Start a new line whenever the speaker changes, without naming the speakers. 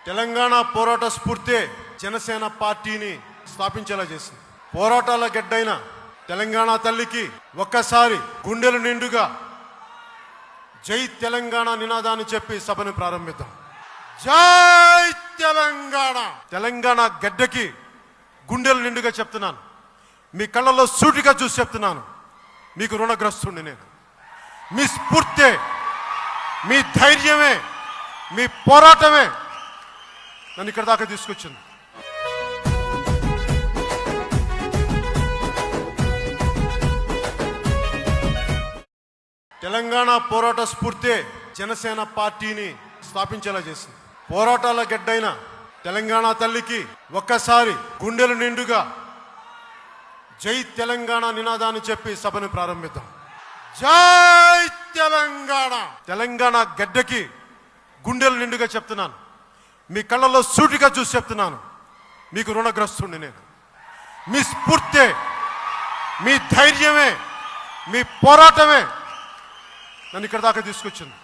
తెలంగాణ పోరాట స్ఫూర్తి జనసేన పార్టీని స్థాపించేలా చేసింది. పోరాటాల గడ్డైన తెలంగాణ తల్లికి ఒక్కసారి గుండెలు నిండుగా జై తెలంగాణ నినాదాన్ని చెప్పి సభను ప్రారంభిద్దాం. జై తెలంగాణ. తెలంగాణ గడ్డకి గుండెలు నిండుగా చెప్తున్నాను, మీ కళ్ళల్లో సూటిగా చూసి చెప్తున్నాను, మీకు రుణగ్రస్తుడిని నేను. మీ స్ఫూర్తే, మీ ధైర్యమే, మీ పోరాటమే నన్ను ఇక్కడ దాకా తీసుకొచ్చింది. తెలంగాణ పోరాట స్ఫూర్తి జనసేన పార్టీని స్థాపించేలా చేసింది. పోరాటాల గడ్డైన తెలంగాణ తల్లికి ఒక్కసారి గుండెలు నిండుగా జై తెలంగాణ నినాదాన్ని చెప్పి సభను ప్రారంభిద్దాం. జై తెలంగాణ. తెలంగాణ గడ్డకి గుండెలు నిండుగా చెప్తున్నాను, మీ కళ్ళల్లో సూటిగా చూసి చెప్తున్నాను, మీకు రుణగ్రస్తుడిని నేను. మీ స్ఫూర్తే, మీ ధైర్యమే, మీ పోరాటమే నన్ను ఇక్కడ దాకా తీసుకొచ్చింది.